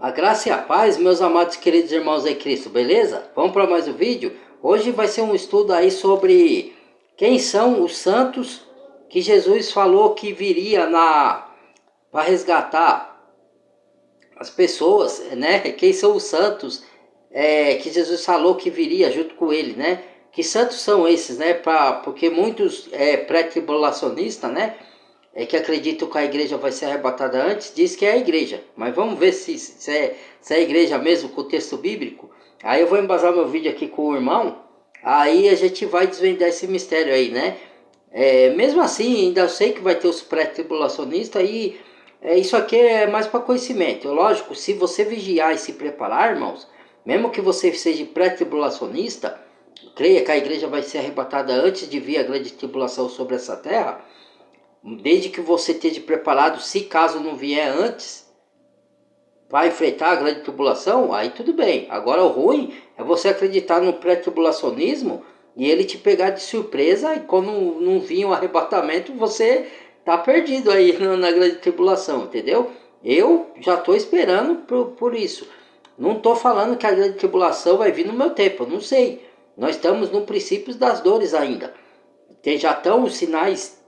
A graça e a paz, meus amados e queridos irmãos em Cristo, beleza? Vamos para mais um vídeo? Hoje vai ser um estudo aí sobre quem são os santos que Jesus falou que viria para resgatar as pessoas, né? Quem são os santos que Jesus falou que viria junto com ele, né? Que santos são esses, né? Porque muitos pré-tribulacionistas, né? Que acreditam que a igreja vai ser arrebatada antes, diz que é a igreja. Mas vamos ver se é a igreja mesmo, com o texto bíblico. Aí eu vou embasar meu vídeo aqui com o irmão. Aí a gente vai desvendar esse mistério aí, né? Mesmo assim, ainda sei que vai ter os pré-tribulacionistas e isso aqui é mais para conhecimento. Lógico, se você vigiar e se preparar, irmãos, mesmo que você seja pré-tribulacionista, creia que a igreja vai ser arrebatada antes de vir a grande tribulação sobre essa terra. Desde que você esteja preparado, se caso não vier antes, para enfrentar a grande tribulação, aí tudo bem. Agora o ruim é você acreditar no pré-tribulacionismo e ele te pegar de surpresa e quando não vir o arrebatamento, você tá perdido aí na grande tribulação, entendeu? Eu já estou esperando por isso. Não estou falando que a grande tribulação vai vir no meu tempo, eu não sei. Nós estamos no princípio das dores ainda. Já estão os sinais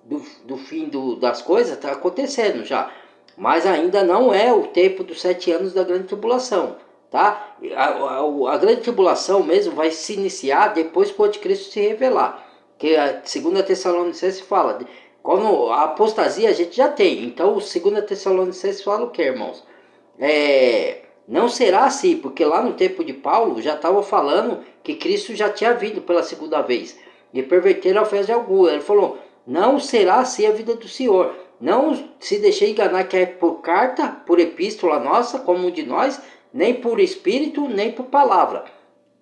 do fim das coisas, está acontecendo já. Mas ainda não é o tempo dos 7 anos da grande tribulação, tá? A grande tribulação mesmo vai se iniciar depois que o anticristo se revelar. Que a 2 Tessalonicenses fala, quando a apostasia a gente já tem. Então o 2 Tessalonicenses fala o que, irmãos? Não será assim, porque lá no tempo de Paulo já estava falando que Cristo já tinha vindo pela segunda vez. E perverteram a fé de alguns. Ele falou, não será assim a vida do Senhor. Não se deixe enganar que é por carta, por epístola nossa, como um de nós, nem por espírito, nem por palavra.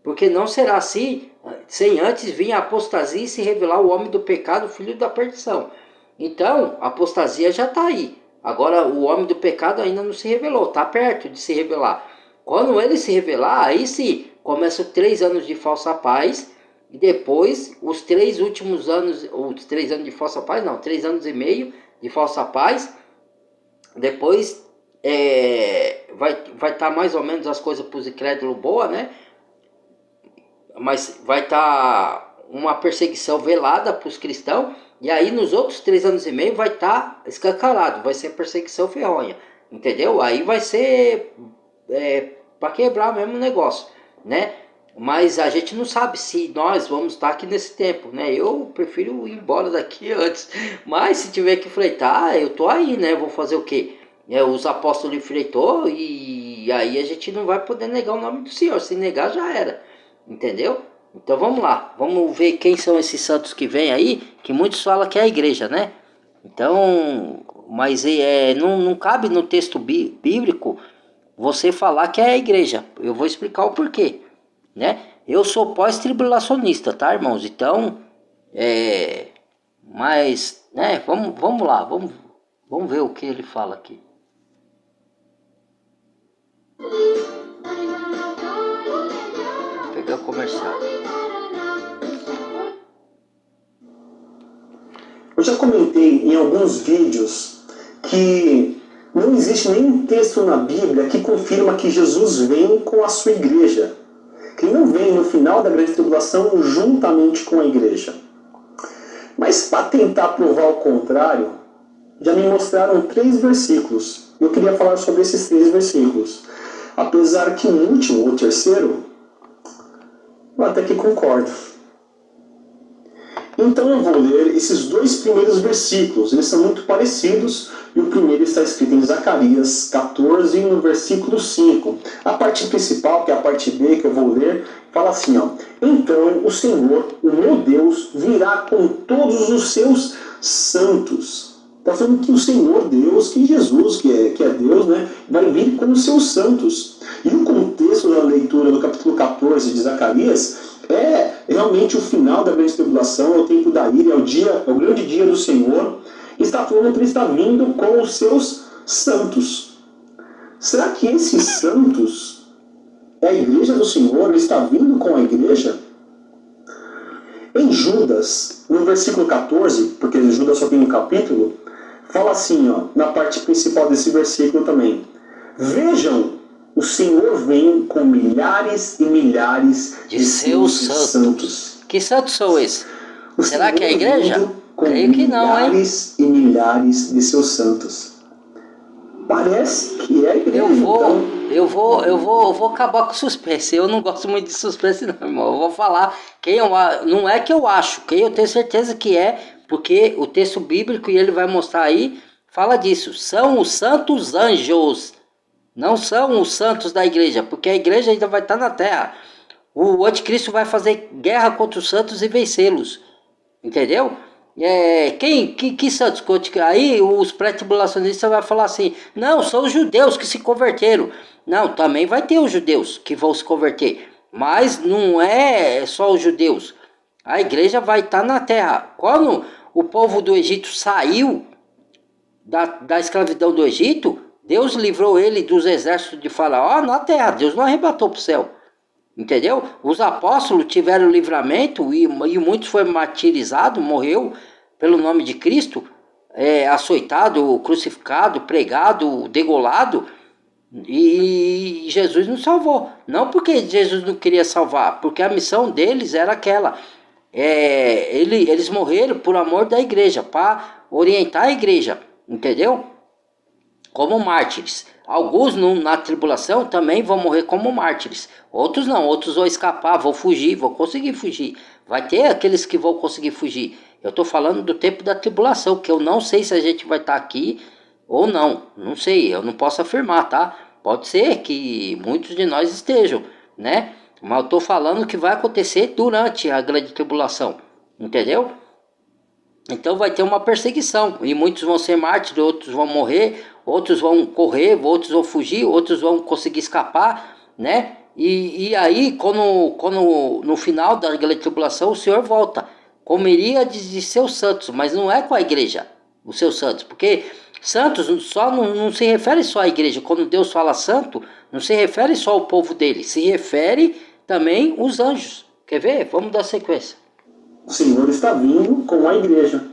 Porque não será assim, sem antes vir a apostasia e se revelar o homem do pecado, o filho da perdição. Então, a apostasia já está aí. Agora, o homem do pecado ainda não se revelou, está perto de se revelar. Quando ele se revelar, aí sim, começam 3 anos de falsa paz. E depois, os 3 últimos anos, os 3 anos de falsa paz, não, 3 anos e meio de falsa paz. Depois, vai estar mais ou menos as coisas para os incrédulos boa, né? Mas vai estar uma perseguição velada para os cristãos. E aí, nos outros 3 anos e meio, vai estar escancarado, vai ser perseguição ferronha. Entendeu? Aí vai ser para quebrar mesmo o negócio, né? Mas a gente não sabe se nós vamos estar aqui nesse tempo, né? Eu prefiro ir embora daqui antes. Mas se tiver que freitar, eu tô aí, né? Vou fazer o quê? Os apóstolos enfrentou e aí a gente não vai poder negar o nome do Senhor. Se negar, já era. Entendeu? Então vamos lá. Vamos ver quem são esses santos que vêm aí. Que muitos falam que é a igreja, né? Então, mas não cabe no texto bíblico você falar que é a igreja. Eu vou explicar o porquê. Né? Eu sou pós-tribulacionista, tá, irmãos? Então, mas, né? Vamos lá, vamos ver o que ele fala aqui. Vou pegar o comercial. Eu já comentei em alguns vídeos que não existe nenhum texto na Bíblia que confirma que Jesus vem com a sua igreja. Que não vem no final da grande tribulação juntamente com a igreja. Mas para tentar provar o contrário, já me mostraram 3 versículos. Eu queria falar sobre esses 3 versículos. Apesar que o último, o terceiro, eu até que concordo. Então eu vou ler esses 2 primeiros versículos. Eles são muito parecidos. E o primeiro está escrito em Zacarias 14, no versículo 5. A parte principal, que é a parte B, que eu vou ler, fala assim, ó. Então o Senhor, o meu Deus, virá com todos os seus santos. Está falando que o Senhor Deus, que Jesus, que é Deus, né, vai vir com os seus santos. E o contexto da leitura do capítulo 14 de Zacarias é realmente o final da grande tribulação, é o tempo da ira, é o grande dia do Senhor. Está falando que ele está vindo com os seus santos. Será que esses santos é a igreja do Senhor? Ele está vindo com a igreja? Em Judas, no versículo 14, porque Judas só tem um capítulo, fala assim, ó, na parte principal desse versículo também. Vejam o Senhor vem com milhares e milhares de seus santos. Que santos são esses? Será que é a igreja? Creio que não, hein? Milhares e milhares de seus santos. Parece que é a igreja. Eu vou acabar com o suspense. Eu não gosto muito de suspense, não, irmão. Eu vou falar não é que eu acho, quem eu tenho certeza que é, porque o texto bíblico, e ele vai mostrar aí, fala disso. São os santos anjos, não são os santos da igreja, porque a igreja ainda vai estar na terra. O anticristo vai fazer guerra contra os santos e vencê-los. Entendeu? Que santos? Aí os pré-tribulacionistas vão falar assim: não, são os judeus que se converteram. Não, também vai ter os judeus que vão se converter, mas não é só os judeus. A igreja vai estar na terra. Quando o povo do Egito saiu da escravidão do Egito, Deus livrou ele dos exércitos de Faraó na terra. Deus não arrebatou para o céu. Entendeu? Os apóstolos tiveram livramento e muitos foram martirizados, morreu pelo nome de Cristo, açoitado, crucificado, pregado, degolado, e Jesus nos salvou. Não porque Jesus não queria salvar, porque a missão deles era aquela. Eles morreram por amor da igreja, para orientar a igreja, entendeu? Como mártires. Alguns na tribulação também vão morrer como mártires. Outros não, outros vão escapar, vão fugir, vão conseguir fugir. Vai ter aqueles que vão conseguir fugir. Eu estou falando do tempo da tribulação, que eu não sei se a gente vai estar aqui ou não. Não sei, eu não posso afirmar, tá? Pode ser que muitos de nós estejam, né? Mas eu estou falando que vai acontecer durante a grande tribulação. Entendeu? Então vai ter uma perseguição. E muitos vão ser mártires, outros vão morrer, outros vão correr, outros vão fugir, outros vão conseguir escapar, né? E aí, quando no final da grande tribulação, o Senhor volta com miríades de seus santos, mas não é com a igreja, os seus santos, porque santos não se refere só à igreja. Quando Deus fala santo, não se refere só ao povo dele, se refere também os anjos. Quer ver? Vamos dar sequência. O Senhor está vindo com a igreja.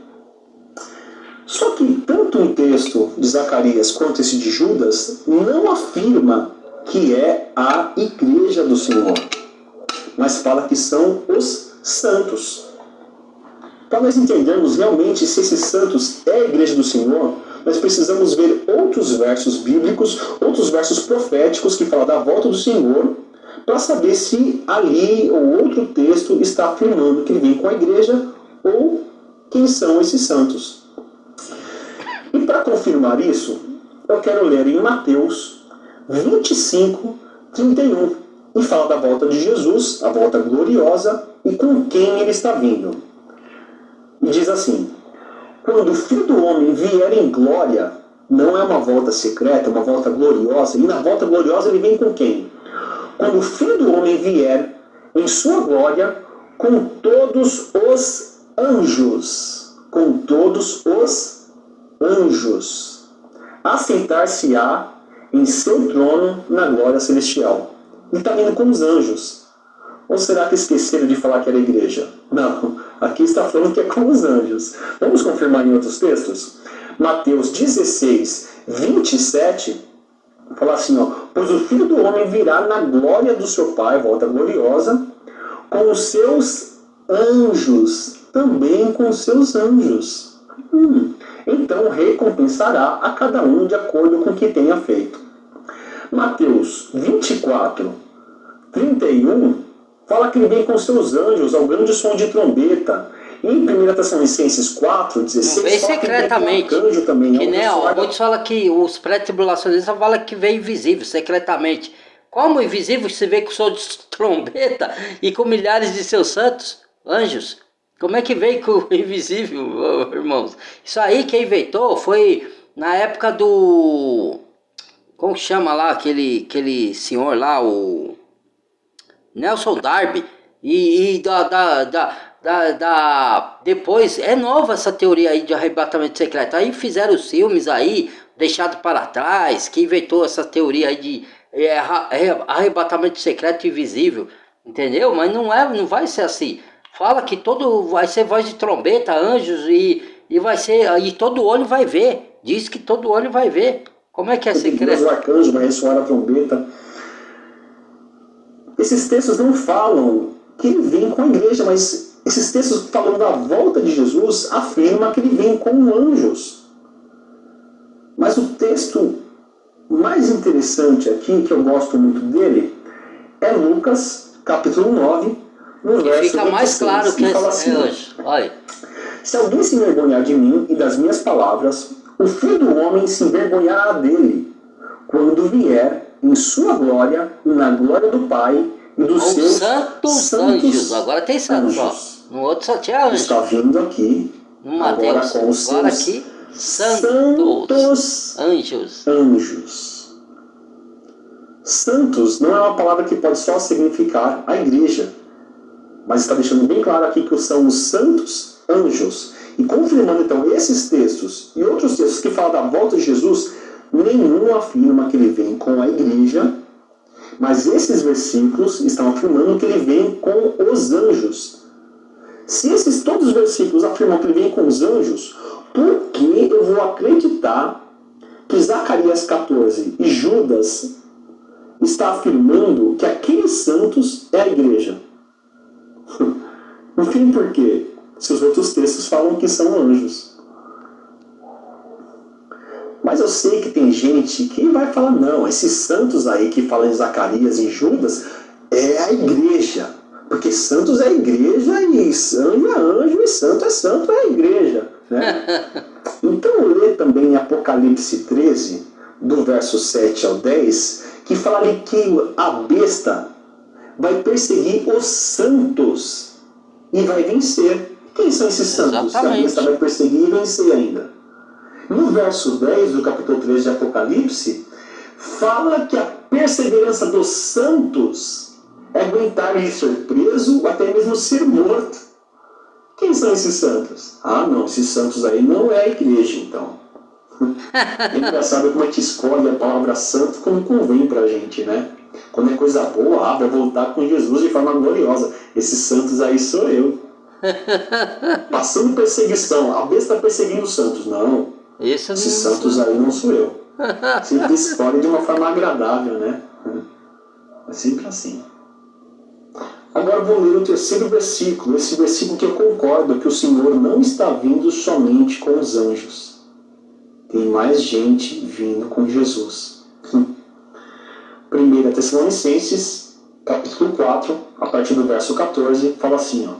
Só que tanto o texto de Zacarias quanto esse de Judas não afirma que é a igreja do Senhor, mas fala que são os santos. Para nós entendermos realmente se esses santos é a igreja do Senhor, nós precisamos ver outros versos bíblicos, outros versos proféticos que falam da volta do Senhor, para saber se ali ou outro texto está afirmando que ele vem com a igreja ou quem são esses santos. E para confirmar isso, eu quero ler em Mateus 25, 31, e fala da volta de Jesus, a volta gloriosa, e com quem ele está vindo. E diz assim: quando o Filho do Homem vier em glória, não é uma volta secreta, é uma volta gloriosa, e na volta gloriosa ele vem com quem? Quando o Filho do Homem vier em sua glória, com todos os anjos, assentar-se-á em seu trono na glória celestial. Ele está vindo com os anjos. Ou será que esqueceram de falar que era a igreja? Não, aqui está falando que é com os anjos. Vamos confirmar em outros textos? Mateus 16, 27, fala assim, ó: pois o Filho do Homem virá na glória do seu Pai, volta gloriosa, com os seus anjos, também com os seus anjos. Então recompensará a cada um de acordo com o que tenha feito. Mateus 24, 31, fala que ele vem com seus anjos ao grande som de trombeta. Em 1 Tessalonicenses 4, 16, vem secretamente. Anjo também, que nem, muitos falam que os pré-tribulacionistas falam que vem invisível, secretamente. Como invisível se vê com som de trombeta e com milhares de seus santos, anjos? Como é que veio com o invisível, irmãos? Isso aí quem inventou foi na época do... Como que chama lá aquele senhor lá, o Nelson Darby. Depois é nova essa teoria aí de arrebatamento secreto. Aí fizeram os filmes aí, Deixado para Trás, que inventou essa teoria aí de arrebatamento secreto invisível, entendeu? Mas não vai ser assim. Fala que vai ser voz de trombeta, anjos e vai ser, e todo olho vai ver. Diz que todo olho vai ver. Como é que é secreto? Os arcanjos vai ressoar a trombeta. esses textos não falam que ele vem com a igreja, mas esses textos falando da volta de Jesus afirma que ele vem com anjos. Mas o texto mais interessante aqui, que eu gosto muito dele, é Lucas, capítulo 9, no verso 26. Fica mais claro que fala assim, hoje. Olha. Se alguém se envergonhar de mim e das minhas palavras, o Filho do Homem se envergonhará dele, quando vier em sua glória e na glória do Pai e dos seus santos anjos. Agora tem santos, ó. No outro só tinha anjos. Está vindo aqui, no Mateus, agora com os agora seus aqui, santos anjos. Santos não é uma palavra que pode só significar a igreja, mas está deixando bem claro aqui que são os santos anjos. E confirmando então esses textos e outros textos que falam da volta de Jesus, nenhum afirma que ele vem com a igreja, mas esses versículos estão afirmando que ele vem com os anjos. Se esses todos os versículos afirmam que ele vem com os anjos, por que eu vou acreditar que Zacarias 14 e Judas está afirmando que aqueles santos é a igreja? Enfim, por quê? Se os outros textos falam que são anjos. Mas eu sei que tem gente que vai falar, não, esses santos aí que falam em Zacarias e Judas é a igreja. Porque santos é a igreja e anjo é anjo e santo é a igreja. Né? Então lê também em Apocalipse 13, do verso 7 ao 10, que fala ali que a besta vai perseguir os santos e vai vencer. Quem são esses santos? Que a besta vai perseguir e vencer ainda. No verso 10 do capítulo 13 de Apocalipse, fala que a perseverança dos santos é aguentar de ser preso ou até mesmo ser morto. Quem são esses santos? Ah, não, esses santos aí não é a igreja, então. É engraçado como a gente escolhe a palavra santo como convém pra gente, né? Quando é coisa boa, vai voltar com Jesus de forma gloriosa. Esses santos aí sou eu. Passando perseguição, a besta está perseguindo os santos. Não, esses santos aí não sou eu. Sempre escolhe de uma forma agradável, né? É sempre assim. Agora vou ler o terceiro versículo, esse versículo que eu concordo que o Senhor não está vindo somente com os anjos. Tem mais gente vindo com Jesus. 1 Tessalonicenses, capítulo 4, a partir do verso 14, fala assim, ó.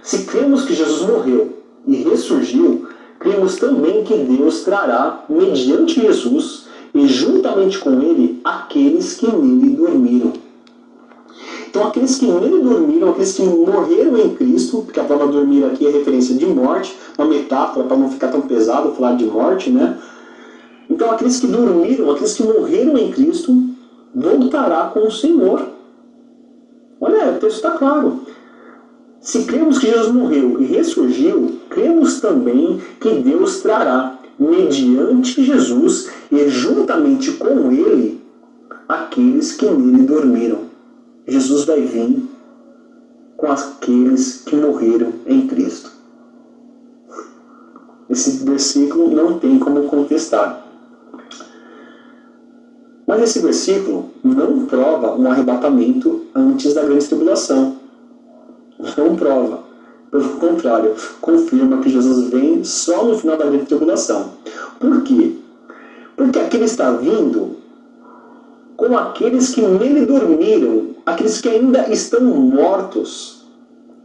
Se cremos que Jesus morreu e ressurgiu, cremos também que Deus trará, mediante Jesus, e juntamente com ele, aqueles que nele dormiram. Então aqueles que nele dormiram, aqueles que morreram em Cristo, porque a palavra dormir aqui é referência de morte, uma metáfora para não ficar tão pesado falar de morte, né? Então aqueles que dormiram, aqueles que morreram em Cristo, voltará com o Senhor. Olha, o texto está claro. Se cremos que Jesus morreu e ressurgiu, cremos também que Deus trará, mediante Jesus e juntamente com ele, aqueles que nele dormiram. Jesus vai vir com aqueles que morreram em Cristo. Esse versículo não tem como contestar. Mas esse versículo não prova um arrebatamento antes da grande tribulação. Não prova. Pelo contrário, confirma que Jesus vem só no final da grande tribulação. Por quê? Porque aqui ele está vindo com aqueles que nele dormiram, aqueles que ainda estão mortos.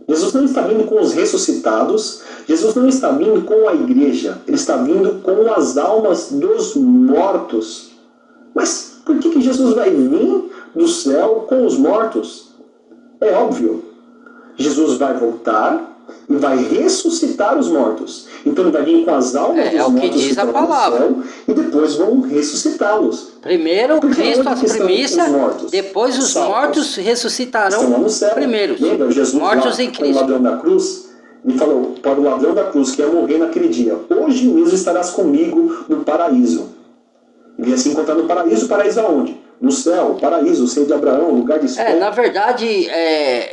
Jesus não está vindo com os ressuscitados, Jesus não está vindo com a igreja, ele está vindo com as almas dos mortos. Mas por que Jesus vai vir do céu com os mortos? É óbvio. Jesus vai voltar e vai ressuscitar os mortos. Então ele vai vir com as almas dos mortos que diz a palavra. Céu, e depois vão ressuscitá-los. Primeiro Cristo as primícias, depois os mortos ressuscitarão primeiro. Lembra, Jesus mortos lá, em Cristo. O ladrão da cruz, ele falou para o ladrão da cruz que ia morrer naquele dia: hoje mesmo estarás comigo no paraíso. Ele ia se encontrar no paraíso. Paraíso aonde? No céu, paraíso, o seio de Abraão, lugar de espera. Na verdade,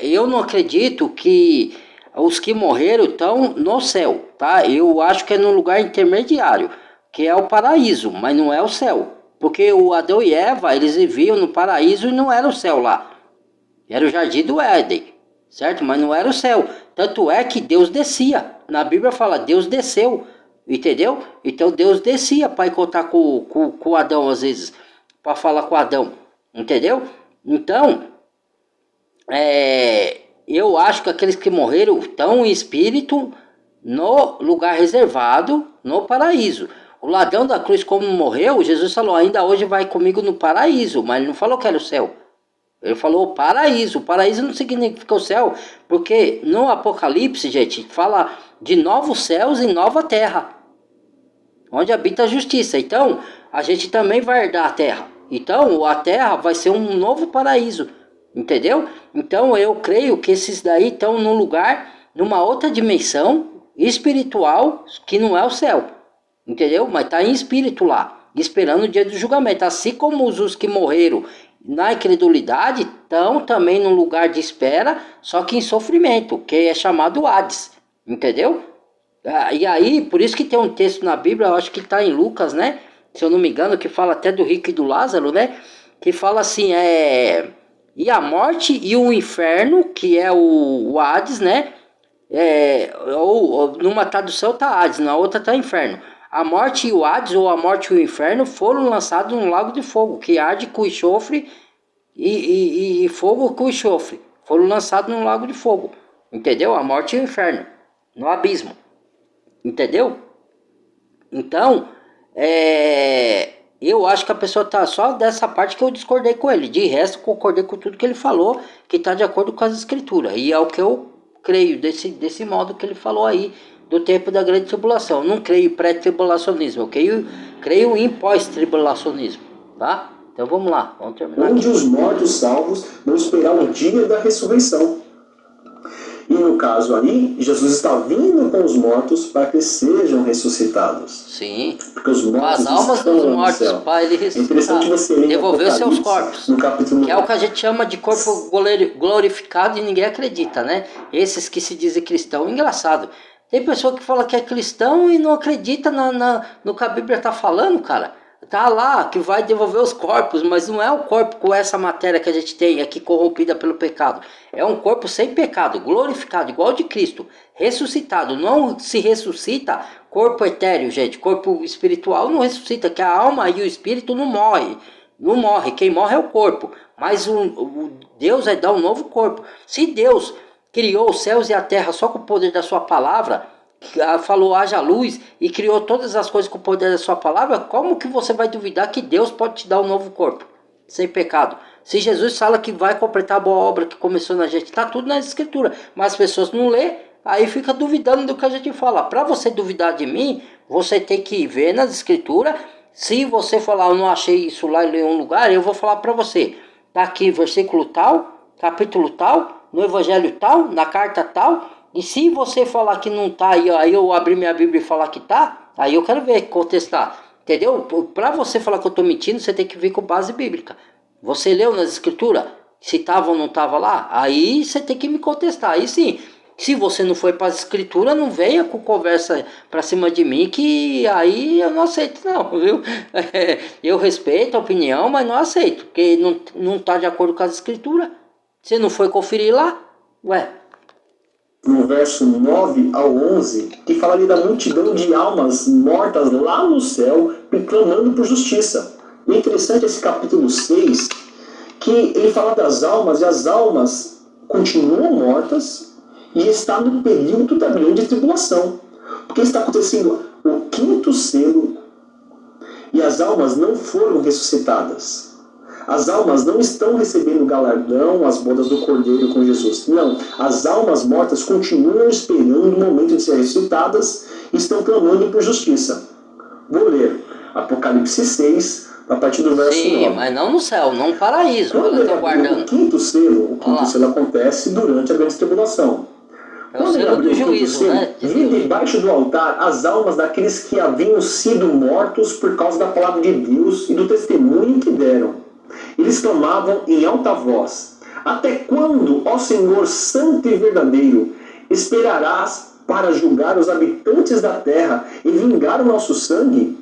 eu não acredito que os que morreram estão no céu, tá? Eu acho que é num lugar intermediário, que é o paraíso, mas não é o céu. Porque o Adão e Eva, eles viviam no paraíso e não era o céu lá. Era o jardim do Éden, certo? Mas não era o céu. Tanto é que Deus descia. Na Bíblia fala, Deus desceu, entendeu? Então Deus descia para encontrar com Adão às vezes, para falar com Adão, entendeu? Então, eu acho que aqueles que morreram estão em espírito no lugar reservado, no paraíso. O ladrão da cruz, como morreu, Jesus falou, ainda hoje vai comigo no paraíso, mas ele não falou que era o céu. Ele falou paraíso. O paraíso não significa o céu, porque no Apocalipse, gente, fala de novos céus e nova terra, onde habita a justiça. Então, a gente também vai herdar a terra. Então, a terra vai ser um novo paraíso, entendeu? Então, eu creio que esses daí estão num lugar, numa outra dimensão espiritual, que não é o céu, entendeu? Mas está em espírito lá, esperando o dia do julgamento. Assim como os que morreram na incredulidade estão também num lugar de espera, só que em sofrimento, que é chamado Hades, entendeu? E aí, por isso que tem um texto na Bíblia, eu acho que está em Lucas, né? Se eu não me engano, que fala até do rico e do Lázaro, né? Que fala assim, e a morte e o inferno, que é o Hades, né? Ou numa tradução tá Hades, na outra tá inferno. A morte e o Hades, ou a morte e o inferno, foram lançados num lago de fogo, que arde com enxofre e fogo com enxofre. Foram lançados num lago de fogo, entendeu? A morte e o inferno, no abismo, entendeu? Então, eu acho que a pessoa tá só dessa parte que eu discordei com ele. De resto, concordei com tudo que ele falou, que está de acordo com as escrituras. E é o que eu creio, desse modo que ele falou aí, do tempo da grande tribulação. Eu não creio em pré-tribulacionismo, eu creio em pós-tribulacionismo, tá? Então vamos lá, vamos terminar onde aqui. os mortos salvos vão esperar o dia da ressurreição. E no caso aí, Jesus está vindo com os mortos para que sejam ressuscitados. Sim. Porque os mortos as almas estão dos no mortos céu. para ele ressuscitar, devolver seus corpos, no capítulo... que é o que a gente chama de corpo glorificado e ninguém acredita, né? Esses que se dizem cristão, engraçado. Tem pessoa que fala que é cristão e não acredita no que a Bíblia está falando, cara. Tá lá, que vai devolver os corpos, mas não é o corpo com essa matéria que a gente tem aqui corrompida pelo pecado. É um corpo sem pecado, glorificado, igual de Cristo, ressuscitado. Não se ressuscita corpo etéreo, gente. Corpo espiritual não ressuscita, que a alma e o espírito não morre. Não morre, quem morre é o corpo. Mas o Deus vai dar um novo corpo. Se Deus criou os céus e a terra só com o poder da sua palavra, falou haja luz e criou todas as coisas com o poder da sua palavra, como que você vai duvidar que Deus pode te dar um novo corpo sem pecado? Se Jesus fala que vai completar a boa obra que começou na gente, está tudo na escritura, mas as pessoas não lê, aí fica duvidando do que a gente fala. Para você duvidar de mim, você tem que ver nas escrituras. Se você falar, eu não achei isso lá em nenhum lugar, eu vou falar para você, tá aqui versículo tal, capítulo tal, no evangelho tal, na carta tal. E se você falar que não tá, aí eu abrir minha Bíblia e falar que tá, aí eu quero ver, contestar, entendeu? Para você falar que eu tô mentindo, você tem que vir com base bíblica. Você leu nas escrituras se tava ou não tava lá? Aí você tem que me contestar. Aí sim, se você não foi para as escrituras, não venha com conversa para cima de mim, que aí eu não aceito não, viu? Eu respeito a opinião, mas não aceito, porque não tá de acordo com as escrituras. Você não foi conferir lá? Ué? No verso 9 ao 11, que fala ali da multidão de almas mortas lá no céu, clamando por justiça. E é interessante esse capítulo 6, que ele fala das almas, e as almas continuam mortas, e está no período da grande tribulação. Porque está acontecendo o quinto selo, e as almas não foram ressuscitadas. As almas não estão recebendo galardão, as bodas do Cordeiro com Jesus. Não, as almas mortas continuam esperando o momento de ser ressuscitadas e estão clamando por justiça. Vou ler Apocalipse 6, a partir do verso 9. Sim, mas não no céu, não no paraíso. Quando ele abriu o quinto selo acontece durante a grande tribulação. Quando ele abriu o quinto selo, vi debaixo do altar as almas daqueles que haviam sido mortos por causa da palavra de Deus e do testemunho que deram. Eles clamavam em alta voz: até quando, ó Senhor santo e verdadeiro, esperarás para julgar os habitantes da terra e vingar o nosso sangue?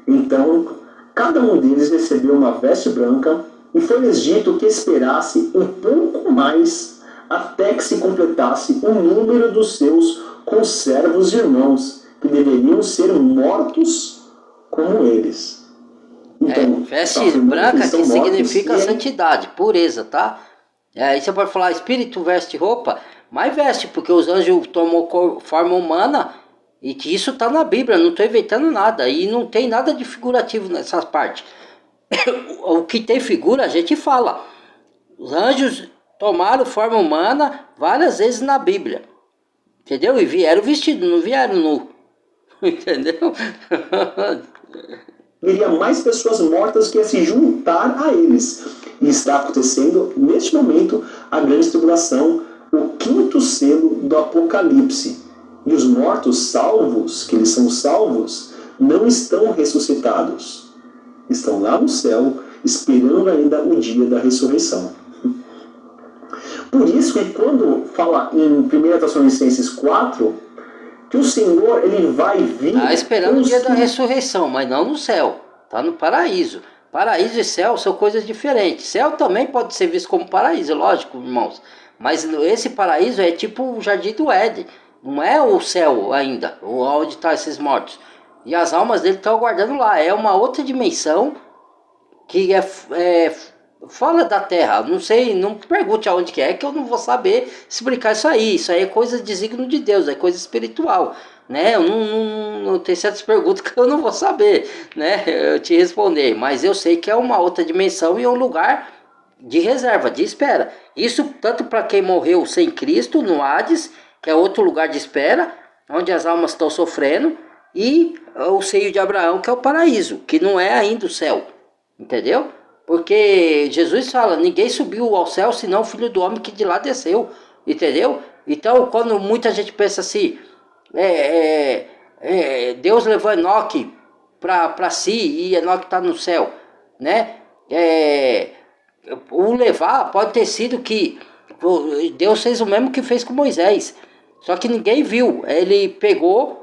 Então, cada um deles recebeu uma veste branca E foi-lhes dito que esperasse um pouco mais até que se completasse o número dos seus conservos irmãos, que deveriam ser mortos como eles. Então, veste branca que significa santidade, pureza, tá? Aí você pode falar, espírito veste roupa, mas veste, porque os anjos tomou forma humana, e que isso está na Bíblia, não estou inventando nada, e não tem nada de figurativo nessas partes. O que tem figura a gente fala. Os anjos tomaram forma humana várias vezes na Bíblia, entendeu? E vieram vestidos, não vieram nu, entendeu? Teria mais pessoas mortas que ia se juntar a eles. E está acontecendo, neste momento, a grande tribulação, o quinto selo do Apocalipse. E os mortos salvos, que eles são salvos, não estão ressuscitados. Estão lá no céu, esperando ainda o dia da ressurreição. Por isso que quando fala em 1 Tessalonicenses 4, que o Senhor ele vai vir... Está esperando o dia da ressurreição, mas não no céu. Está no paraíso. Paraíso e céu são coisas diferentes. Céu também pode ser visto como paraíso, lógico, irmãos. Mas esse paraíso é tipo o jardim do Éden. Não é o céu ainda, onde estão esses mortos. E as almas dele estão aguardando lá. É uma outra dimensão que é fora da Terra. Não sei, não pergunte aonde que eu não vou saber explicar isso aí. Isso aí é coisa de desígnio de Deus, é coisa espiritual, né? Eu não tenho certas perguntas que eu não vou saber, né? Eu te responder, mas eu sei que é uma outra dimensão e é um lugar de reserva, de espera. Isso tanto para quem morreu sem Cristo no Hades, que é outro lugar de espera, onde as almas estão sofrendo, e o seio de Abraão, que é o paraíso, que não é ainda o céu, entendeu? Porque Jesus fala, ninguém subiu ao céu senão o Filho do Homem que de lá desceu, entendeu? Então, quando muita gente pensa assim, Deus levou Enoque para si e Enoque está no céu, né? O levar pode ter sido que Deus fez o mesmo que fez com Moisés, só que ninguém viu. Ele pegou,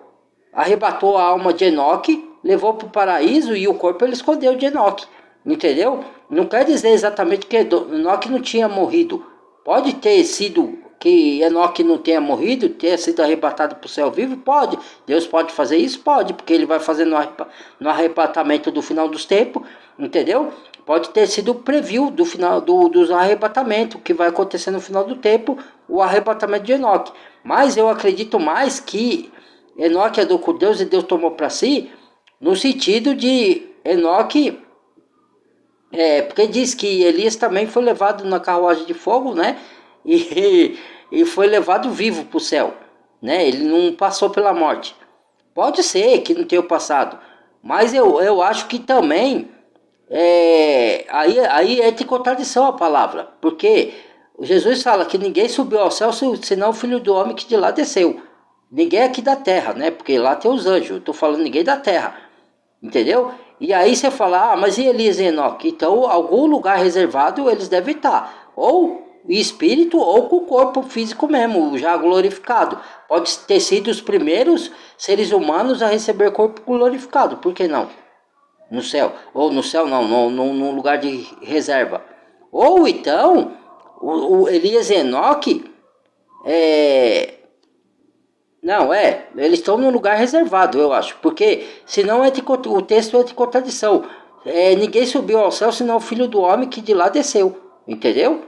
arrebatou a alma de Enoque, levou para o paraíso e o corpo ele escondeu de Enoque. Entendeu? Não quer dizer exatamente que Enoque não tinha morrido. Pode ter sido que Enoque não tenha morrido, ter sido arrebatado para o céu vivo? Pode. Deus pode fazer isso? Pode, porque ele vai fazer no arrebatamento do final dos tempos, entendeu? Pode ter sido preview do final dos arrebatamentos, que vai acontecer no final do tempo, o arrebatamento de Enoque. Mas eu acredito mais que Enoque andou com Deus e Deus tomou para si, no sentido de Enoque... porque diz que Elias também foi levado na carruagem de fogo, né? E foi levado vivo para o céu, né? Ele não passou pela morte. Pode ser que não tenha passado, mas eu acho que também aí é de contradição a palavra, porque Jesus fala que ninguém subiu ao céu senão o Filho do Homem que de lá desceu. Ninguém aqui da terra, né? Porque lá tem os anjos. Eu estou falando ninguém da terra, entendeu? E aí você fala, mas e Elias e Enoque? Então, algum lugar reservado eles devem estar. Ou o espírito, ou com o corpo físico mesmo, já glorificado. Pode ter sido os primeiros seres humanos a receber corpo glorificado. Por que não? No céu. Ou no céu não, num lugar de reserva. Ou então, o Elias e Enoque, eles estão num lugar reservado, eu acho. Porque senão o texto é de contradição. Ninguém subiu ao céu senão o Filho do Homem que de lá desceu. Entendeu?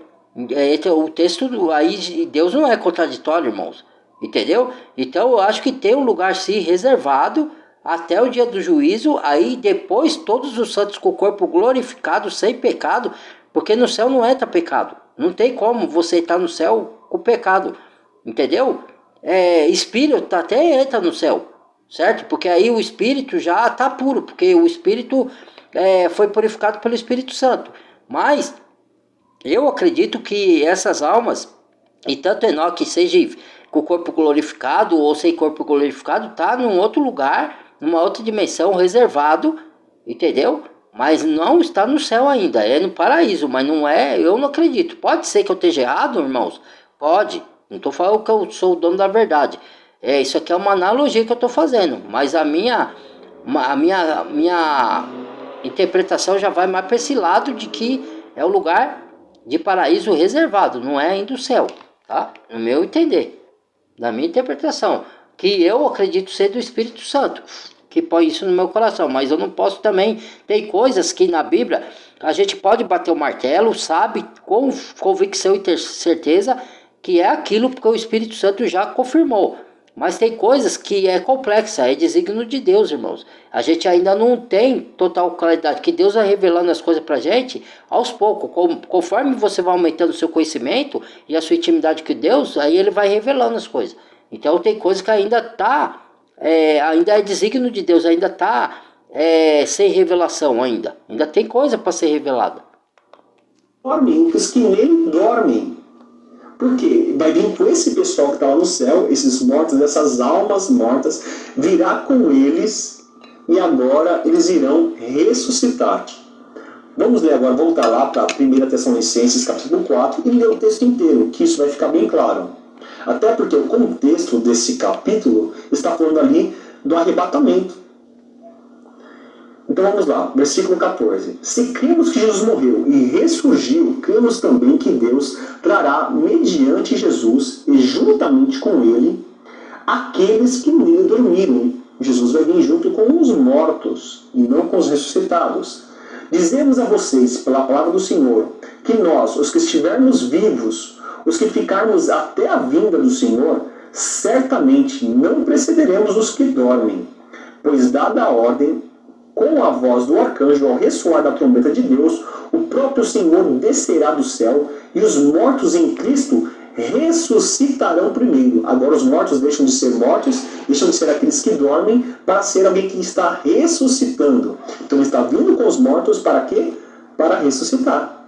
O texto aí de Deus não é contraditório, irmãos. Entendeu? Então eu acho que tem um lugar sim reservado até o dia do juízo. Aí depois todos os santos com o corpo glorificado, sem pecado. Porque no céu não entra pecado. Não tem como você estar no céu com pecado. Entendeu? Espírito até entra no céu, certo? Porque aí o espírito já está puro, porque o espírito foi purificado pelo Espírito Santo. Mas eu acredito que essas almas, e tanto Enoque seja com o corpo glorificado ou sem corpo glorificado, está num outro lugar, numa outra dimensão, reservado, entendeu? Mas não está no céu ainda, é no paraíso, mas não é, eu não acredito. Pode ser que eu esteja errado, irmãos? Pode. Não estou falando que eu sou o dono da verdade. Isso aqui é uma analogia que eu estou fazendo. Mas a minha interpretação já vai mais para esse lado de que é o lugar de paraíso reservado, não é ainda o céu, tá? No meu entender, na minha interpretação, que eu acredito ser do Espírito Santo, que põe isso no meu coração, mas eu não posso também, tem coisas que na Bíblia a gente pode bater o martelo, sabe, com convicção e ter certeza que é aquilo porque o Espírito Santo já confirmou. Mas tem coisas que é complexa, é desígnio de Deus, irmãos. A gente ainda não tem total claridade, que Deus vai revelando as coisas pra gente aos poucos. Conforme você vai aumentando o seu conhecimento e a sua intimidade com Deus, aí ele vai revelando as coisas. Então tem coisas que ainda ainda é desígnio de Deus, ainda sem revelação ainda. Ainda tem coisa para ser revelada. Dormem, os que nele dormem. Porque vai vir com esse pessoal que está lá no céu, esses mortos, essas almas mortas, virá com eles e agora eles irão ressuscitar. Vamos ler agora, voltar lá para 1 Tessalonicenses capítulo 4 e ler o texto inteiro, que isso vai ficar bem claro. Até porque o contexto desse capítulo está falando ali do arrebatamento. Então vamos lá, versículo 14. Se cremos que Jesus morreu e ressurgiu, cremos também que Deus trará mediante Jesus e juntamente com ele aqueles que nele dormiram. Jesus vai vir junto com os mortos e não com os ressuscitados. Dizemos a vocês, pela palavra do Senhor, que nós, os que estivermos vivos, os que ficarmos até a vinda do Senhor, certamente não precederemos os que dormem, pois dada a ordem, com a voz do arcanjo, ao ressoar da trombeta de Deus, o próprio Senhor descerá do céu e os mortos em Cristo ressuscitarão primeiro. Agora os mortos deixam de ser mortos, deixam de ser aqueles que dormem, para ser alguém que está ressuscitando. Então ele está vindo com os mortos para quê? Para ressuscitar.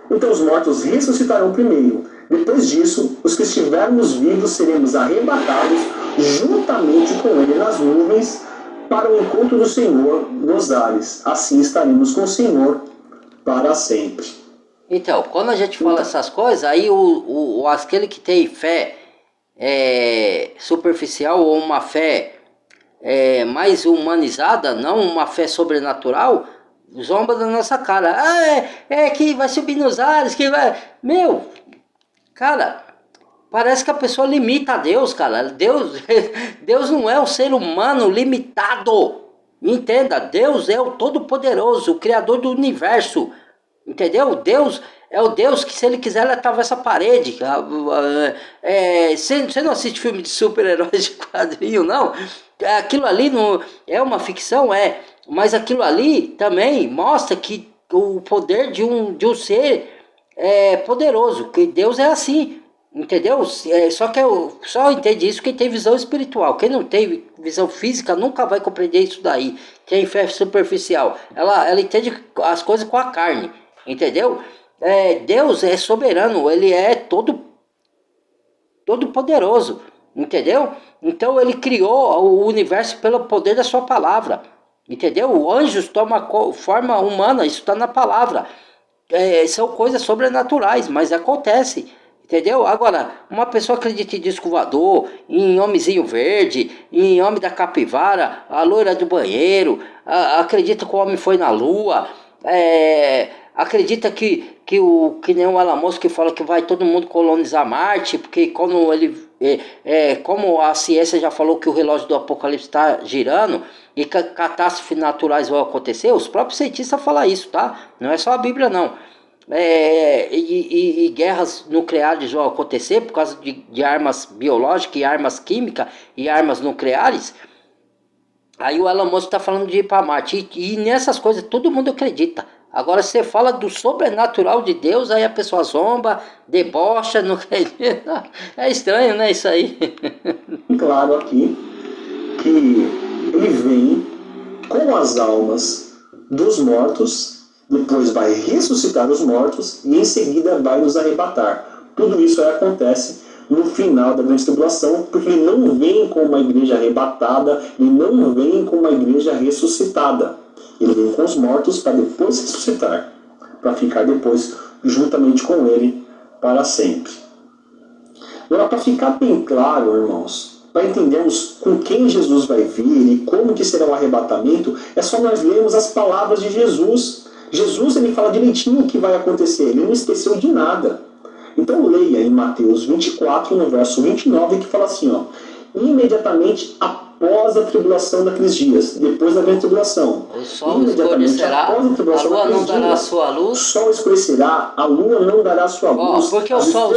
Então os mortos ressuscitarão primeiro. Depois disso, os que estivermos vivos seremos arrebatados juntamente com ele nas nuvens, para o encontro do Senhor nos ares. Assim estaremos com o Senhor para sempre. Então, quando a gente fala essas coisas, aí aquele que tem fé superficial ou uma fé mais humanizada, não uma fé sobrenatural, zomba da nossa cara. Que vai subir nos ares, que vai... Meu, cara... Parece que a pessoa limita a Deus, cara. Deus não é um ser humano limitado. Entenda, Deus é o Todo-Poderoso, o Criador do Universo. Entendeu? Deus é o Deus que, se ele quiser, ele atravessa a parede. Você não assiste filme de super-heróis de quadrinho, não? Aquilo ali não é uma ficção, mas aquilo ali também mostra que o poder de um ser poderoso, que Deus é assim. Entendeu? Só que só entende isso quem tem visão espiritual. Quem não tem visão física nunca vai compreender isso daí. Tem fé superficial. Ela entende as coisas com a carne. Entendeu? Deus é soberano. Ele é todo poderoso. Entendeu? Então ele criou o universo pelo poder da sua palavra. Entendeu? Anjos tomam forma humana. Isso está na palavra. São coisas sobrenaturais, mas acontece. Entendeu? Agora, uma pessoa acredita em disco voador, em homenzinho verde, em homem da capivara, a loira do banheiro, acredita que o homem foi na lua, acredita que nem o Elon Musk que fala que vai todo mundo colonizar Marte, porque quando como a ciência já falou que o relógio do apocalipse está girando e que catástrofes naturais vão acontecer, os próprios cientistas falam isso, tá? Não é só a Bíblia, não. E guerras nucleares vão acontecer por causa de armas biológicas e armas químicas e armas nucleares. Aí o Elon Musk está falando de ir para Marte e nessas coisas todo mundo acredita. Agora você fala do sobrenatural de Deus, aí a pessoa zomba, debocha, não acredita. É estranho, né, isso aí? Claro aqui que ele vem com as almas dos mortos, depois vai ressuscitar os mortos e em seguida vai nos arrebatar. Tudo isso aí acontece no final da grande tribulação, porque ele não vem com uma igreja arrebatada, ele não vem com uma igreja ressuscitada. Ele vem com os mortos para depois ressuscitar, para ficar depois juntamente com ele para sempre. Agora, para ficar bem claro, irmãos, para entendermos com quem Jesus vai vir e como que será o arrebatamento, é só nós lermos as palavras de Jesus. Jesus ele fala direitinho o que vai acontecer, ele não esqueceu de nada. Então leia em Mateus 24, no verso 29, que fala assim, ó, imediatamente após a tribulação daqueles dias, depois da grande tribulação, o sol escurecerá, a lua não dará a sua luz. O sol escurecerá, a lua não dará a sua luz. Por que o sol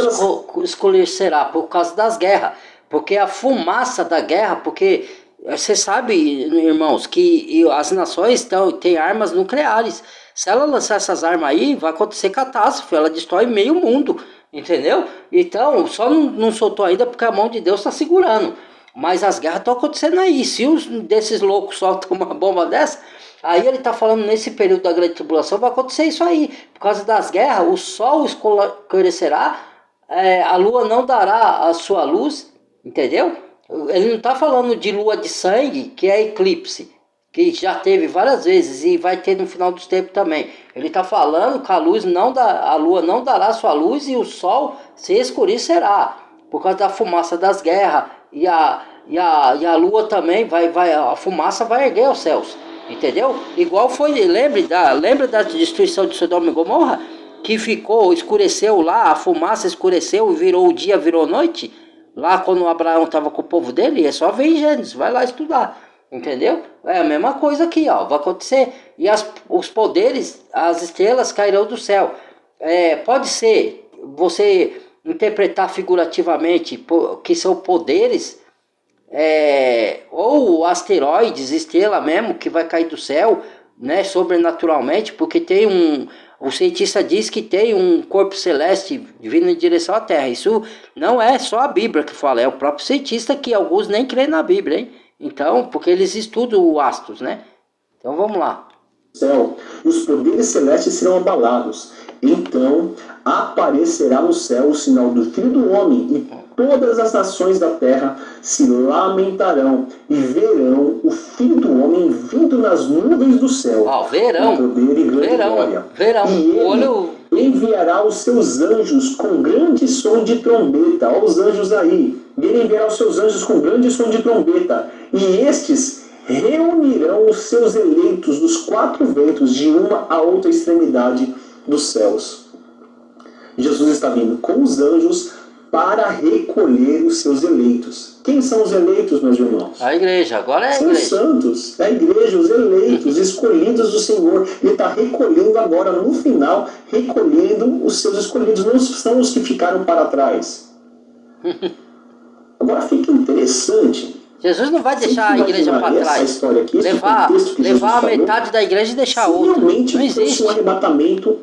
escurecerá? Por causa das guerras. Porque a fumaça da guerra, porque você sabe, irmãos, que as nações têm armas nucleares. Se ela lançar essas armas aí, vai acontecer catástrofe, ela destrói meio mundo, entendeu? Então, só não soltou ainda porque a mão de Deus está segurando. Mas as guerras estão acontecendo aí. Se os desses loucos soltam uma bomba dessa, aí ele está falando nesse período da grande tribulação, vai acontecer isso aí. Por causa das guerras, o sol escurecerá, a lua não dará a sua luz, entendeu? Ele não está falando de lua de sangue, que é eclipse, que já teve várias vezes e vai ter no final dos tempos também. Ele está falando que a lua não dará sua luz e o sol se escurecerá por causa da fumaça das guerras, e a lua também a fumaça vai erguer aos céus, entendeu? Igual foi, lembra da destruição de Sodoma e Gomorra, que escureceu lá, a fumaça escureceu e virou o dia, virou noite, lá quando Abraão estava com o povo dele. É só ver em Gênesis, vai lá estudar. Entendeu? É a mesma coisa aqui, ó, vai acontecer. E os poderes, as estrelas cairão do céu. Pode ser, você interpretar figurativamente que são poderes, ou asteroides, estrela mesmo, que vai cair do céu, né, sobrenaturalmente, porque o cientista diz que tem um corpo celeste vindo em direção à Terra. Isso não é só a Bíblia que fala, é o próprio cientista, que alguns nem creem na Bíblia, hein? Então, porque eles estudam o astros, né? Então vamos lá. Céu, e os poderes celestes serão abalados. Então aparecerá no céu o sinal do Filho do Homem, e todas as nações da terra se lamentarão e verão o Filho do Homem vindo nas nuvens do céu. Verão. Com poder e grande glória. E ele enviará os seus anjos com grande som de trombeta. Olha os anjos aí. Ele enviará os seus anjos com grande som de trombeta. E estes reunirão os seus eleitos dos quatro ventos, de uma a outra extremidade dos céus. Jesus está vindo com os anjos para recolher os seus eleitos. Quem são os eleitos, meus irmãos? A igreja, agora é a são igreja. São os santos, a igreja, os eleitos, escolhidos do Senhor. Ele está recolhendo agora, no final, recolhendo os seus escolhidos. Não são os que ficaram para trás. Agora fica interessante. Jesus não vai deixar a igreja para trás. Aqui, levar a metade da igreja e deixar outra. Realmente fosse um arrebatamento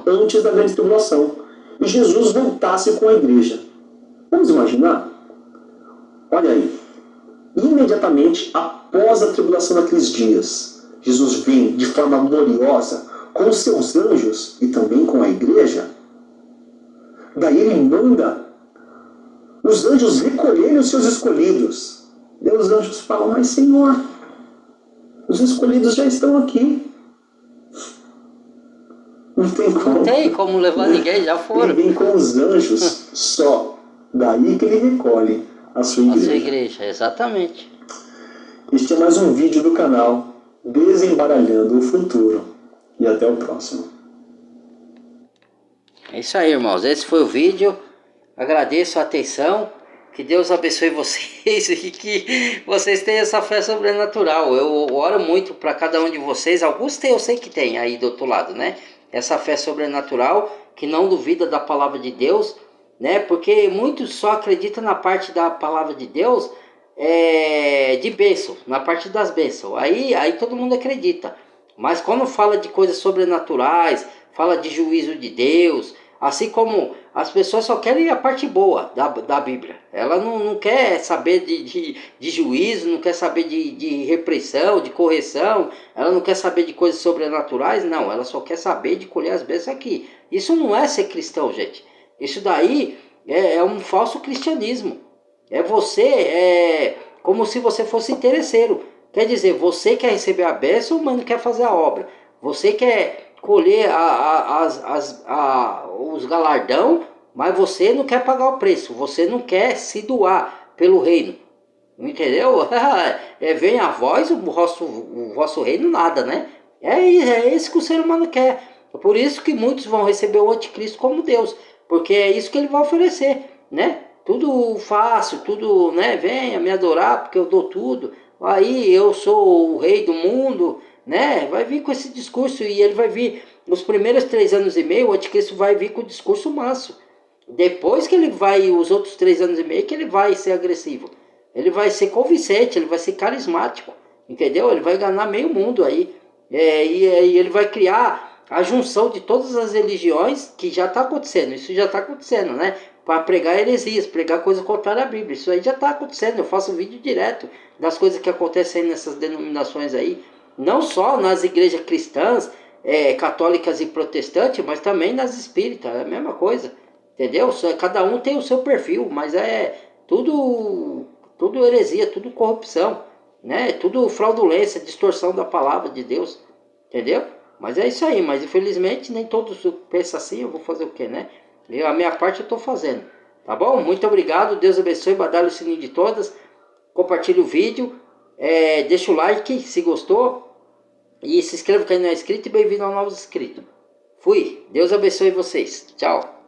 antes da grande tribulação. E Jesus voltasse com a igreja. Vamos imaginar? Olha aí. Imediatamente após a tribulação daqueles dias, Jesus vem de forma gloriosa com os seus anjos e também com a igreja. Daí ele manda os anjos recolherem os seus escolhidos. Daí os anjos falam: mas Senhor, os escolhidos já estão aqui. Não tem como. Não tem como levar ninguém, já foram. Ele vem com os anjos só. Daí que ele recolhe a sua igreja. A sua igreja, exatamente. Este é mais um vídeo do canal Desembaralhando o Futuro. E até o próximo. É isso aí, irmãos. Esse foi o vídeo. Agradeço a atenção. Que Deus abençoe vocês e que vocês tenham essa fé sobrenatural. Eu oro muito para cada um de vocês. Alguns tem, eu sei que tem aí do outro lado, né? Essa fé sobrenatural, que não duvida da palavra de Deus, né? Porque muitos só acreditam na parte da palavra de Deus, de bênção, na parte das bênçãos. Aí todo mundo acredita. Mas quando fala de coisas sobrenaturais, fala de juízo de Deus, assim como as pessoas só querem a parte boa da Bíblia. Ela não quer saber de juízo, não quer saber de repressão, de correção. Ela não quer saber de coisas sobrenaturais, não. Ela só quer saber de colher as bênçãos aqui. Isso não é ser cristão, gente. Isso daí é um falso cristianismo. Como se você fosse interesseiro. Quer dizer, você quer receber a bênção, mas não quer fazer a obra. Você quer colher os galardão, mas você não quer pagar o preço. Você não quer se doar pelo reino. Entendeu? Vem a voz, o vosso reino nada, né? É isso que o ser humano quer. Por isso que muitos vão receber o anticristo como Deus, porque é isso que ele vai oferecer, né? Tudo fácil, tudo, né? Venha me adorar porque eu dou tudo. Aí eu sou o rei do mundo, né? Vai vir com esse discurso e ele vai vir nos primeiros 3 anos e meio, o anticristo vai vir com o discurso manso. Depois que ele vai, os outros 3 anos e meio, que ele vai ser agressivo. Ele vai ser convincente, ele vai ser carismático, entendeu? Ele vai enganar meio mundo aí. E ele vai criar a junção de todas as religiões, que já está acontecendo, isso já está acontecendo, né? Para pregar heresias, pregar coisa contrária à Bíblia, isso aí já está acontecendo. Eu faço vídeo direto das coisas que acontecem nessas denominações aí, não só nas igrejas cristãs, católicas e protestantes, mas também nas espíritas, é a mesma coisa, entendeu? Cada um tem o seu perfil, mas é tudo heresia, tudo corrupção, né? Tudo fraudulência, distorção da palavra de Deus, entendeu? Mas é isso aí, mas infelizmente nem todos pensam assim. Eu vou fazer o quê, né? A minha parte eu estou fazendo, tá bom? Muito obrigado, Deus abençoe, badalhe o sininho de todas, compartilhe o vídeo, deixa o like se gostou, e se inscreva quem não é inscrito, e bem-vindo ao novo inscrito. Fui, Deus abençoe vocês, tchau.